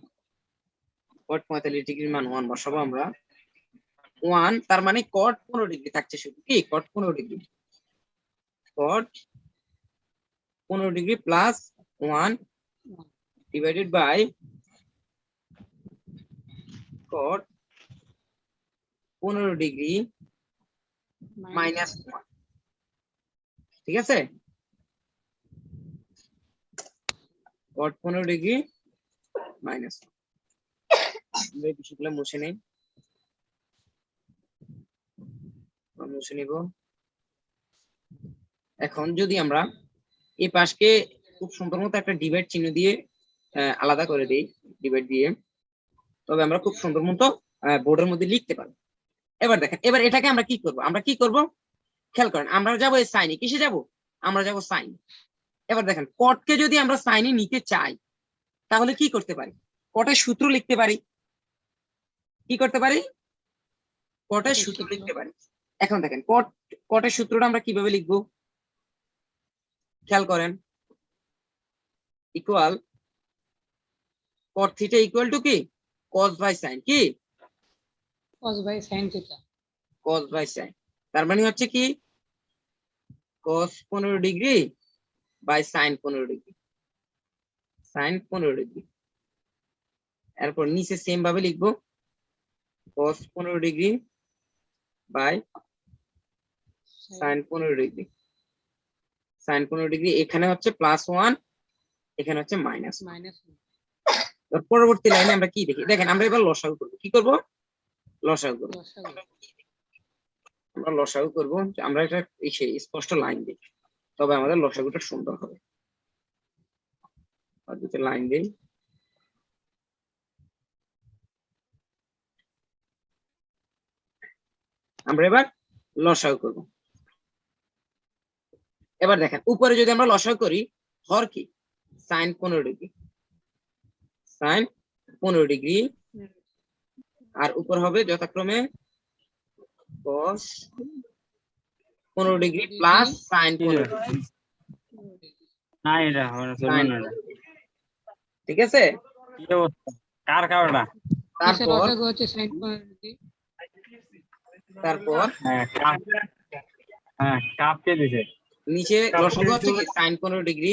কট 45 ডিগ্রির মান 1 বসাবো আমরা 1, তার মানে কট 15 ডিগ্রি থাকছে শুধু। কি cot 15 degree, cot 15 degree plus 1 divided by cot 15 degree minus 1, ঠিক আছে, কট 15 ডিগ্রি মাইনাস। আমরা এই বিষয়গুলো মুছে নেই, মুছে নিব। এখন যদি আমরা এই পাশকে খুব সুন্দর মতো একটা ডিভাইড চিহ্ন দিয়ে আলাদা করে দিই, ডিভাইড দিয়ে, তবে আমরা খুব সুন্দর মতো বোর্ডের মধ্যে লিখতে পারবো। এবার দেখেন, এবার এটাকে আমরা কি করব? আমরা কি করব খেয়াল করেন, আমরা যাবো এই সাইনে। কিসে যাব? আমরা যাব সাইন। এবার দেখেন, কটকে যদি আমরা সাইনে নিতে চাই তাহলে কি করতে পারি? কটের সূত্র লিখতে পারি। কি করতে পারি? কটের সূত্র লিখতে পারি। এখন দেখেন, কটের সূত্রটা আমরা কিভাবে লিখবো খেয়াল করেন, equal cot theta equal to কি কস বাই সাইন। কি cos by sin theta cos by sine, তার মানে হচ্ছে কি cos 15 degree by sine 15 degree, sine 15 degree. এরপর নিচে সেম ভাবে লিখবো cos 15 degree by sine 15 degree, sine 15 degree. এখানে হচ্ছে +1, এখানে হচ্ছে মাইনাস। পরবর্তী লাইনে আমরা কি দেখি, দেখেন আমরা এবার লসাগু করবো। কি করব? লসাগু করবো। আমরা লসাগু করবো, আমরা এটা স্পষ্ট লাইন দিই, তবে আমাদের লসাগুটা সুন্দর হবে। আর দুটো লাইন দিই, আমরা এবার লসাগু করব। এবার দেখেন, উপরে যদি আমরা লসাগু করি, হর কি সাইন 15 ডিগ্রি, সাইন 15 ডিগ্রি, আর উপর হবে যথাক্রমে cos 15 degree plus sine 15 degree. না এটা হবে না, চলবে না এটা। ঠিক আছে, কি অবস্থা? কার কারটা? তারপর হচ্ছে sin 15 ডিগ্রি তারপর কাপ কে দিছে? নিচে লসাগু হচ্ছে কি সাইন 15 ডিগ্রি,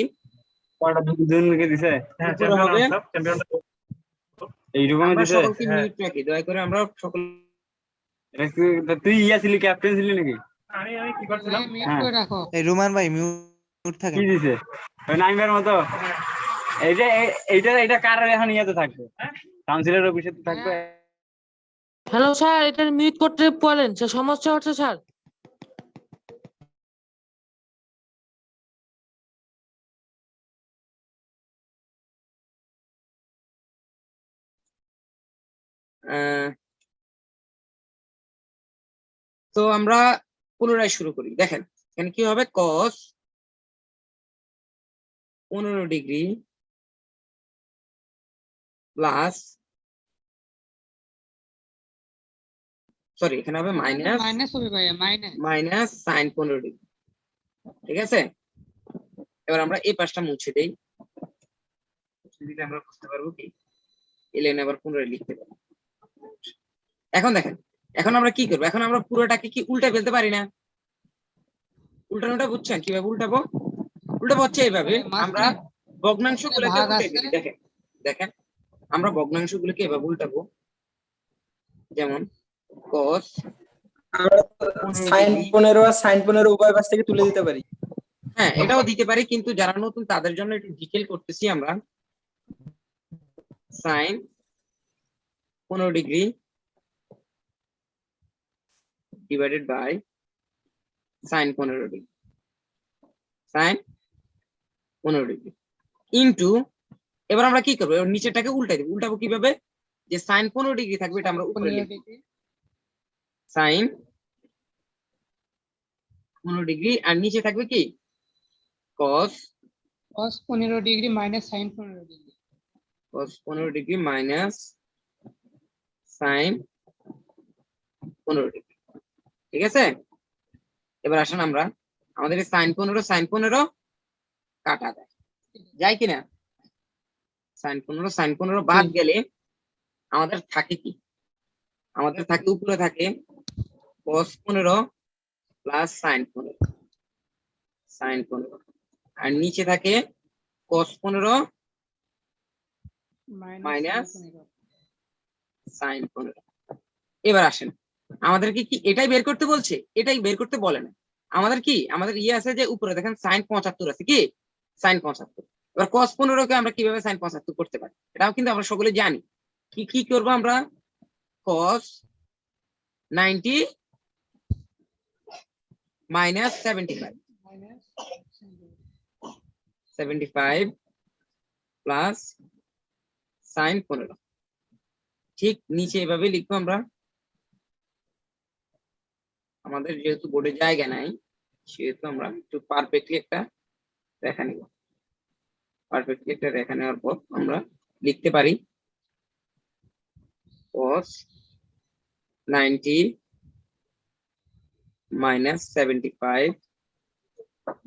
কয়টা দুজন কে দিছে? উপরে হবে এইরকমই আমরা দিছে। সকলকে মিউট রাখি দয়া করে, আমরা সকল তুই ইয়া ছিলি, ক্যাপ্টেন ছিলি নাকি? আমি কি করছিলাম? মিউট করে রাখো এই রুমান ভাই মিউট থাকে। কি দিছে? ওই নাইমের মতো। এই যে এইটা কার এখন ইয়াতে থাকবে? কাউন্সিলর অফিসে থাকবে। হ্যালো স্যার, এটা মিউট করতে বলেন স্যার, সমস্যা হচ্ছে স্যার। তো আমরা পুনরায় শুরু করি। দেখেন এখানে কি হবে, cos 15 ডিগ্রি প্লাস সরি এখানে হবে মাইনাস মাইনাস হবে ভাইয়া, মাইনাস। Minus sine 15 degree. ঠিক আছে, এবার আমরা এই পাশটা মুছে দেই, দিলে আমরা বুঝতে পারবো কি এই লাইনে আবার পুনরায় লিখতে পারবো। এখন দেখেন, এখন আমরা কি করবো, এখন আমরা পুরোটাকে কি উল্টা ফেলতে পারি না? উল্টানোটা বুঝছেন কিভাবে উল্টাবো? উল্টাবো হচ্ছে এইভাবে, আমরা ভগ্নাংশ গুলোকে ভাগ উল্টে আছে। দিই। দেখেন দেখেন আমরা ভগ্নাংশ গুলোকে এভাবে উল্টাবো, যেমন cos সাইন 15 আর সাইন 15 উভয় পাশ থেকে তুলে দিতে পারি। হ্যাঁ এটাও দিতে পারি, কিন্তু যারা নতুন তাদের জন্য একটু ডিটেল করতেছি আমরা। Sine 15 degree divided by sine 15 degree, sine 15 degree into, এবার আমরা কি করবো, এবার নিচেরটাকে উল্টাই দেবো। উল্টাবো কিভাবে, যে সাইন 15 ডিগ্রি থাকবে এটা আমরা উপরে 15 লিখবো, ডিগ্রি সাইন 15 ডিগ্রি, আর নিচে থাকবে কি cos cos 15 degree minus sine 15 degree. 15 degree minus sine 15 degree. ঠিক আছে, এবার আসেন আমরা আমাদের সাইন 15 কাটা যায় কিনা, সাইন 15 বাদ গেলে আমাদের থাকে কি, আমাদের থাকে উপরে থাকে cos 15 প্লাস সাইন 15, আর নিচে থাকে cos 15 মাইনাস সাইন 15। এবার আসেন আমাদেরকে কি এটাই বের করতে বলছে, এটাই বের করতে বলে না আমাদের, কি আমাদের ইয়ে আছে যে উপরে দেখেন সাইন 75 আছে, কি সাইন 75। এবার cos 15 কে আমরা কিভাবে সাইন 75 করতে পারি এটাও কিন্তু আমরা সকলে জানি। কি কি করবো আমরা, cos 90 মাইনাস 75 প্লাস সাইন 15। ঠিক নিচে এভাবে লিখবো আমরা, আমাদের যেহেতু বোর্ডে জায়গা নাই সেহেতু আমরা একটু পারফেক্টলি একটা রেখা নিব। পারফেক্টলি একটা রেখা নেওয়ার পর আমরা লিখতে পারি cos 90 minus 75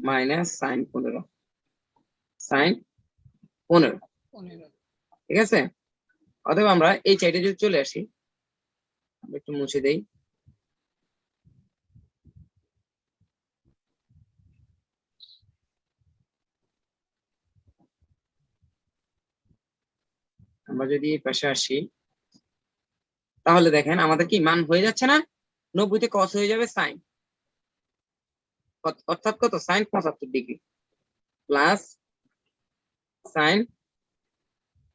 minus sine 15, sine 15। 15 ঠিক আছে, অথবা আমরা এই সাইডে যদি চলে আসি, আমরা একটু মুছে দেই, আমরা যদি এই পাশে আসি তাহলে দেখেন আমাদের কি মান হয়ে যাচ্ছে না, 90 তে cos হয়ে যাবে সাইন, অর্থাৎ কত sine 75 degree plus sine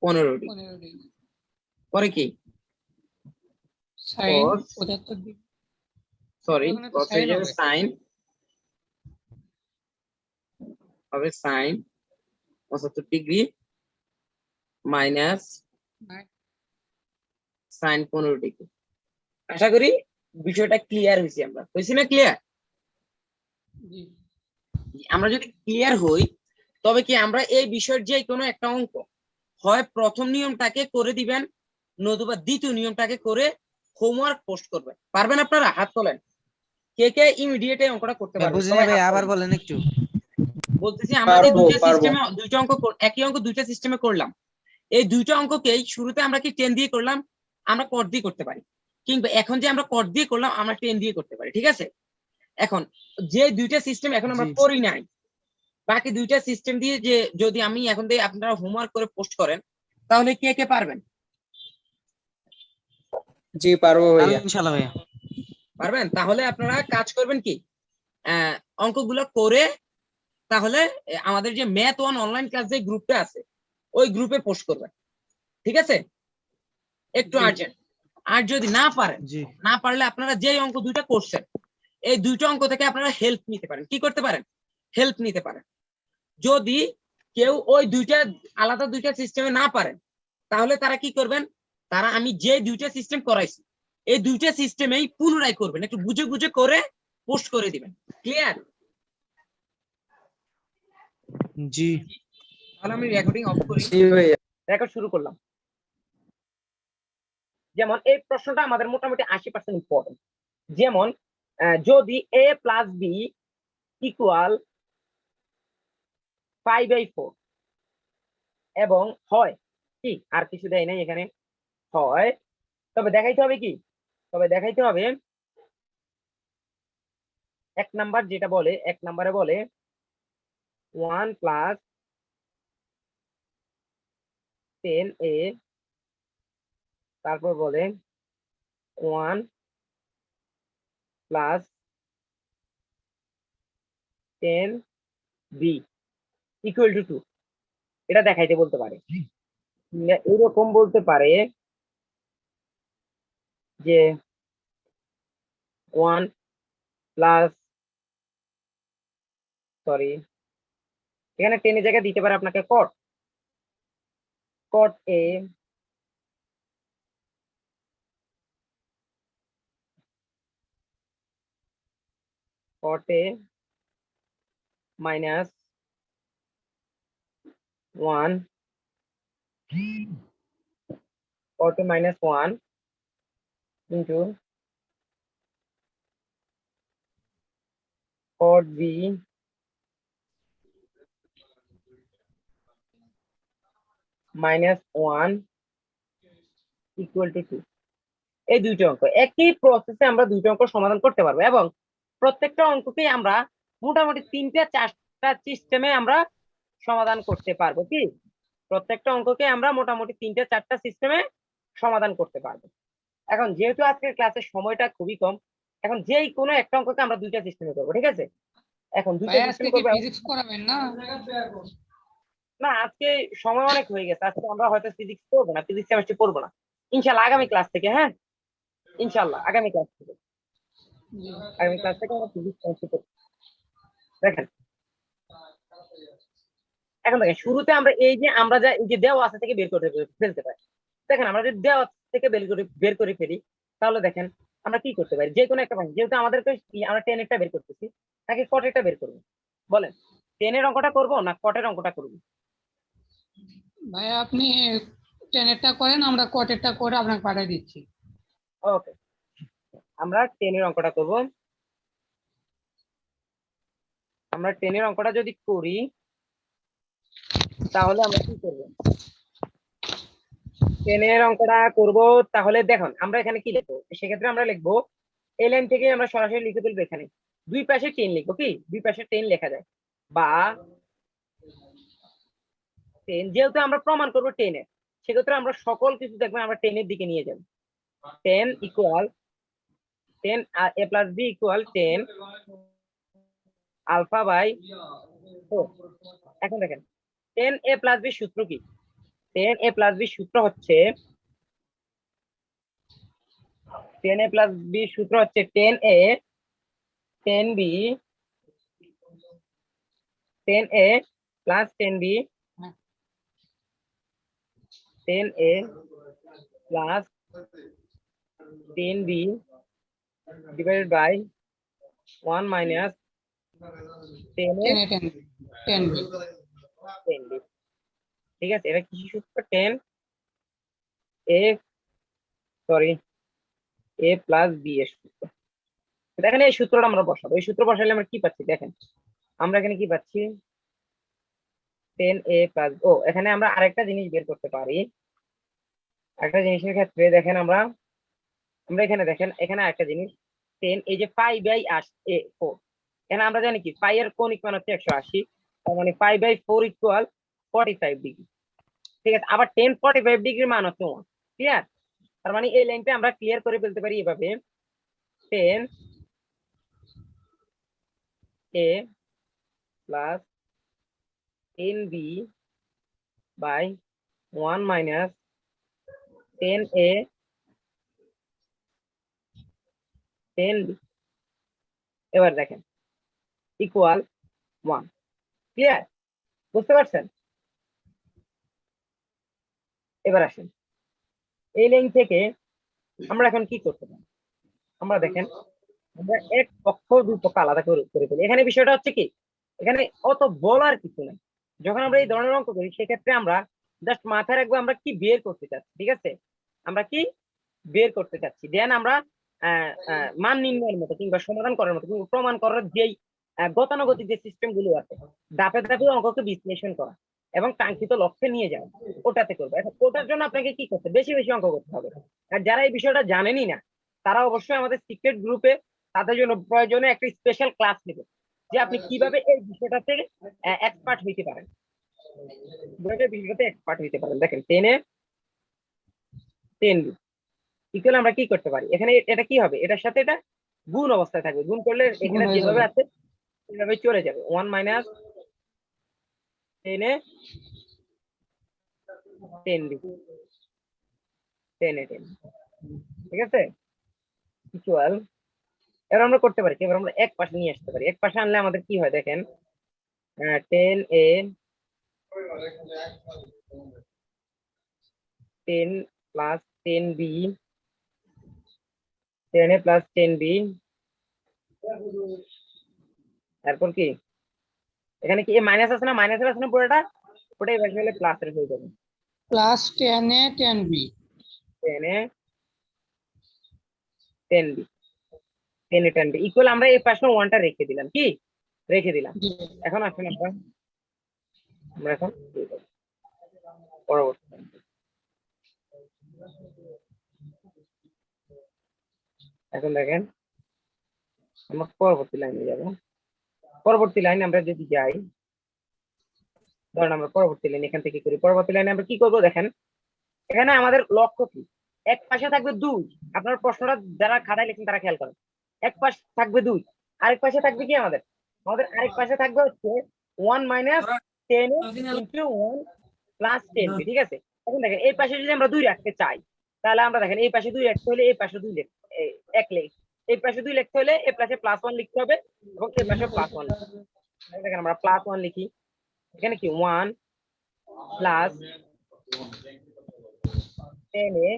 15 degree. 15 degree পরে কি সাইন cos 75 ডিগ্রি, সরি ওখানে তো cos sin হয়ে যাবে হবে। সাইন, হবে sine 75 degree minus sine 15 degree. আশা করি বিষয়টা ক্লিয়ার হয়েছে, আমরা হয়েছি না ক্লিয়ার? জি আমরা যদি ক্লিয়ার হই তবে কি আমরা এই বিষয়ের যে কোনো একটা অঙ্ক হয় প্রথম নিয়মটাকে করে দিবেন, নতুবা দ্বিতীয় নিয়মটাকে করে হোমওয়ার্ক পোস্ট করবেন। পারবেন আপনারা? হাত তোলেন কে কে ইমিডিয়েট এই অঙ্কটা করতে পারবেন। বুঝি না সবাই ভাই, হাত আবার তোলেন। বলেন একটু। বলতেছি আমরা যে পারবো, দুইটা পারবো। সিস্টেমে দুইটা অঙ্ক একই অঙ্ক দুইটা সিস্টেমে করলাম, এই দুইটা অঙ্ককেই শুরুতে আমরা কি 10 দিয়ে করলাম, আমরা কট দিয়ে করতে পারি, কিংবা এখন যে আমরা কট দিয়ে করলাম আমরা 10 দিয়ে করতে পারি। ঠিক আছে, এখন যে দুইটা সিস্টেম এখন আমরা জি। করি নাই, বাকি দুইটা সিস্টেম দিয়ে যে যদি আমি এখন দিয়ে আপনারা হোমওয়ার্ক করে পোস্ট করেন তাহলে কে কে পারবেন? জি পারবো ভাইয়া। ইনশাআল্লাহ ভাইয়া। পারবেন? তাহলে আপনারা কাজ করবেন কি, অঙ্কগুলো করে তাহলে আমাদের যে ম্যাথ ওয়ান অনলাইন ক্লাস যে গ্রুপটা আছে ওই গ্রুপে পোস্ট করবেন। ঠিক আছে, একটু জি। আর্জেন্ট। আর যদি না পারেন, জি না পারলে আপনারা যে অঙ্ক দুইটা করছেন এই দুইটা অঙ্ক থেকে আপনারা হেল্প নিতে পারেন। কি করতে পারেন? হেল্প নিতে পারেন। যদি কেউ ওই দুইটা আলাদা দুইটা সিস্টেমে না পারেন তাহলে তারা কি করবেন, তারা আমি যে দুইটা সিস্টেম করাইছি এই দুইটা সিস্টেমেই পুনরায় করবেন, একটু বুঝে বুঝে করে পোস্ট করে দিবেন। ক্লিয়ার? জি তাহলে আমি রেকর্ডিং অফ করি, জি ভাইয়া। রেকর্ড শুরু করলাম। যেমন এই প্রশ্নটা আমাদের মোটামুটি 80% ইম্পর্টেন্ট। যেমন যদি a প্লাস বি ইকুয়াল 5/4 এবং হয় কি, আর কিছু দেয় নাই এখানে, হয়, তবে দেখাইতে হবে কি, তবে দেখাইতে হবে এক নাম্বার যেটা বলে, এক নাম্বারে বলে 1 প্লাস 10a, তারপর বলে 1 প্লাস 10b ইকুয়াল টু 2, এটা দেখাইতে বলতে পারে। এরকম বলতে পারে যে 1 প্লাস, সরি, এখানে 10 এর জায়গায় দিতে পারে আপনাকে cot a minus 1 minus 1 into cot b minus 1 equal to 2। এই দুইটা অঙ্ক একই প্রসেসে আমরা দুইটা অঙ্ক সমাধান করতে পারবো, এবং প্রত্যেকটা অঙ্ককে আমরা মোটামুটি 3-4টা সিস্টেমে আমরা সমাধান করতে পারবো। কি, প্রত্যেকটা অঙ্ককে আমরা মোটামুটি 3-4টা সিস্টেমে সমাধান করতে পারবো। এখন যেহেতু আজকের ক্লাসের সময়টা খুবই কম, এখন যেই কোনো একটা অঙ্ককে আমরা দুইটা সিস্টেমে করবো, ঠিক আছে? এখন দুইটা ভাই আজকে সিস্টেমে কি করবো। ফিজিক্স করাবেন না? না, আজকে সময় অনেক হয়ে গেছে, আজকে আমরা হয়তো ফিজিক্স পড়বো না, ফিজিক্স কেমিস্ট্রি পড়বো না, ইনশাল্লাহ আগামী ক্লাস থেকে। হ্যাঁ, ইনশাল্লাহ আগামী ক্লাস থেকে, জি। আগামী ক্লাস থেকে আমরা ফিজিক্স কেমিস্ট্রি পড়বো। দেখেন, এখন দেখেন, শুরুতে আমরা এই যে আমরা যা এই যে দেওয়া আছে থেকে বের করে ফেলতে পারি। দেখেন, আমরা যদি দেওয়া থেকে বের করে ফেলি, তাহলে দেখেন আমরা কি করতে পারি, যে কোনো একটা পয়েন্ট, যেহেতু আমাদেরকে আমরা 10 এরটা বের করতেছি, নাকি কট এরটা বের করবো? বলেন, 10 এর অঙ্কটা করবো না কটের অঙ্কটা করবো? ভাই আপনি টেনেরটা করেন, আমরা কটেরটা করে আপনাকে পাঠিয়ে দিচ্ছি। ওকে, আমরা 10 এর অঙ্কটা করবো। আমরা 10 এর অঙ্কটা যদি করি, তাহলে আমরা কি করবো? 10 এর অঙ্কটা করবো, তাহলে দেখুন আমরা এখানে কি লিখবো, সেক্ষেত্রে আমরা লিখবো এই লাইন থেকে আমরা সরাসরি লিখে তুলবো, এখানে দুই পাশে 10 লিখবো। কি, দুই পাশে 10 লেখা যায়, বা 10, যেহেতু আমরা প্রমাণ করবো 10 এর, সেক্ষেত্রে আমরা সকল কিছু দেখবেন আমরা 10 এর দিকে নিয়ে যাবো। 10 equal 10 a plus b equal 10 alpha by 4। এখন দেখেন 10 a প্লাস b সূত্র কি? 10 a প্লাস b সূত্র হচ্ছে 10 a প্লাস b সূত্র হচ্ছে 10a 10b 10a plus 10b 10a plus 10b divided by 1 minus 10a 10 10b। ঠিক আছে, এটা কি সূত্র? 10 a, sorry, a plus b এর সূত্র। দেখেন এই সূত্রটা আমরা বসাবো, এই সূত্র বসালে আমরা কি পাচ্ছি দেখেন, আমরা এখানে কি পাচ্ছি 10a প্লাস, ও এখানে আমরা আরেকটা জিনিস বের করতে পারি। একটা জিনিসের ক্ষেত্রে দেখেন আমরা এখানে দেখেন, এখানে আরেকটা জিনিস 10, এই যে 5/4, এখানে আমরা জানি কি পাই এর কৌণিক মান হচ্ছে 180, তার মানে 5/4 ইকুয়াল 45 ডিগ্রি। ঠিক আছে, আবার 10 45 ডিগ্রির মান হচ্ছে 1। ক্লিয়ার? তার মানে এই লাইনটা আমরা ক্লিয়ার করে ফেলতে পারি এভাবে, 10 a plus 10b by 1 minus 10a 10b। এবার দেখেন ইকুয়াল 1। ক্লিয়ার? বুঝতে পারছেন? এবার আসেন, এই লাইন থেকে আমরা এখন কি করতে পারি, আমরা দেখেন আমরা এক পক্ষ দুই পক্ষ আলাদা করে ফেলি। এখানে বিষয়টা হচ্ছে কি, এখানে অত বলার কিছু নেই। যখন আমরা এই ধরনের অঙ্ক করি, সেক্ষেত্রে আমরা জাস্ট মাথায় রাখবো আমরা কি বের করতে চাচ্ছি। ঠিক আছে, আমরা কি বের করতে চাচ্ছি, দেন আমরা মান নির্ণয়ের মতো কিংবা সমাধান করার মতো কিংবা প্রমাণ করার যেই গতানুগতিক যে সিস্টেম গুলো আছে, ধাপে ধাপে অঙ্ককে বিশ্লেষণ করা এবং কাঙ্ক্ষিত লক্ষ্যে নিয়ে যাওয়া, ওটাতে করবো। এখন ওটার জন্য আপনাকে কি করতে, বেশি বেশি অঙ্ক করতে হবে। আর যারা এই বিষয়টা জানেনই না, তারা অবশ্যই আমাদের সিক্রেট গ্রুপে তাদের জন্য প্রয়োজনে একটা স্পেশাল ক্লাস নেবে, যে আপনি কিভাবে এই বিষয়টাতে এক্সপার্ট হইতে পারেন, বিষয়টাতে এক্সপার্ট হইতে পারেন। দেখেন 10 ইকুয়াল আমরা কি করতে পারি, এখানে এটা কি হবে, এটার সাথে এটা গুণ অবস্থায় থাকবে, গুণ করলে এখানে হয়ে যেভাবে যাবে। আছে সেভাবে চলে যাবে। 1 মাইনাস 10 এ 10 10 এ 10, ঠিক আছে ইকুয়াল। এবার আমরা করতে পারি, এবার আমরা এক পাশে নিয়ে আসতে পারি। এক পাশে আনলে আমাদের কি হয় দেখেন, 10 a 10 plus 10b 10 a plus 10b, তারপর কি এখানে কি মাইনাস আছে না, মাইনাসের আছে না পুরোটা, ওটা এই পাশে হলে প্লাসের হয়ে যাবে। Plus 10a 10b 10 a 10b 10 a 10b equal আমরা এই পাশে 1টা রেখে দিলাম, কি রেখে দিলাম। এখন আসুন আমরা এখন পরবর্তী এখন দেখেন আমরা পরবর্তী লাইনে যাব। পরবর্তী লাইনে আমরা যদি যাই, ধরেন আমরা পরবর্তী লাইন এখান থেকে করি, পরবর্তী লাইনে আমরা কি করব দেখেন, এখানে আমাদের লক্ষ্য কি, এক পাশে থাকবে 2, আপনার প্রশ্নটা যারা খাতায় লিখেন তারা খেয়াল করেন, এক পাশে থাকবে 2, আরেক পাশে থাকবে কি আমাদের আরেক পাশে থাকবে হচ্ছে 1 মাইনাস 10 ইনটু 1 প্লাস 10, ঠিক আছে। এখন দেখেন এই পাশে যদি আমরা 2 রাখতে চাই, তাহলে আমরা দেখেন এই পাশে 2 রাখতে হলে এই পাশে 2 এক লিখ, এই পাশে 2 লিখতে হলে এই পাশে প্লাস 1 লিখতে হবে এবং এই পাশে প্লাস 1 লিখতে হবে। দেখেন আমরা প্লাস 1 লিখি, এখানে কি 1 plus 10a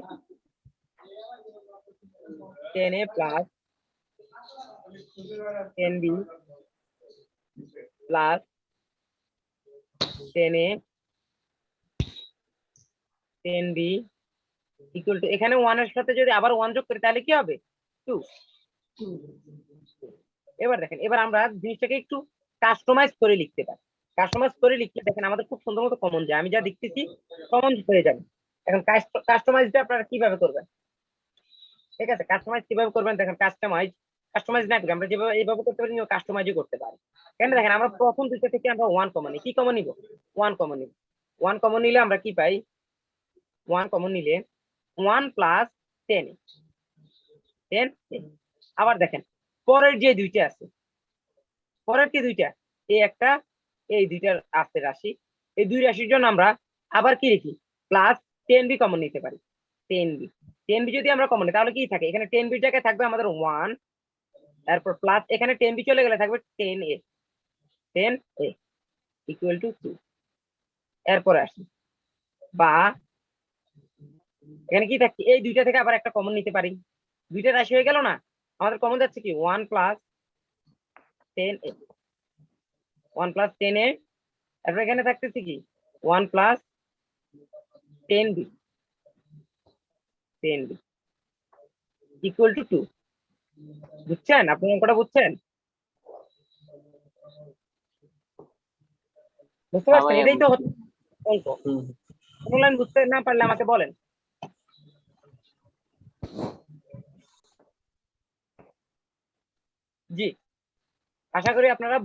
10a plus 10b plus 10a 10b equal to, এখানে 1 এর সাথে যদি আবার 1 যোগ করি তাহলে কি হবে 2। এবার দেখেন, এবার আমরা জিনিসটাকে একটু কাস্টমাইজ করে লিখতে পারি। কাস্টমাইজ করে লিখতে দেখেন আমাদের খুব সুন্দর মতো কমন যায়, আমি যা দেখতেছি কমন হয়ে যাবে। এখন কাস্টমাইজটা আপনারা কিভাবে করবেন, ঠিক আছে, কাস্টমাইজ কিভাবে করবেন দেখেন, কাস্টমাইজ না করে আমরা যেভাবে এইভাবে করতে পারি কাস্টমাইজও করতে পারি। কেন দেখেন আমরা প্রথম দুইটা থেকে আমরা 1 কমন নিই, কি কমন নিব 1 কমন নিব। 1 কমন নিলে আমরা কি পাই, 1 কমন নিলে 1 প্লাস 10 আবার দেখেন পরের যে দুইটা আছে, পরের কি দুইটা, এই একটা এই দুইটার আছে রাশি, এই দুই রাশির জন্য আমরা আবার কি লিখি প্লাস 10b কমন নিতে পারি। 10b যদি আমরা কমন নিই তাহলে কি থাকে, এখানে 10b জায়গায় থাকবে আমাদের 1, তারপর প্লাস এখানে 10b চলে গেলে থাকবে 10a ইকুয়াল টু 2। এরপরে আসি বা এখানে কি থাকছে, এই দুইটা থেকে আবার একটা কমন নিতে পারি, দুইটা রাশি হয়ে গেল না, আমাদের কমন যাচ্ছে কি 1 প্লাস 10a 1 প্লাস 10a, তারপর এখানে থাকতেছে কি 1 প্লাস 10b ইকুয়াল টু 2। বুঝছেন, আপনি অঙ্কটা বুঝছেন, বুঝতে পারছেন? এটাই তো হচ্ছে অঙ্ক। অনলাইন বুঝতে না পারলে আমাকে বলেন। জি, আশা করি আপনারা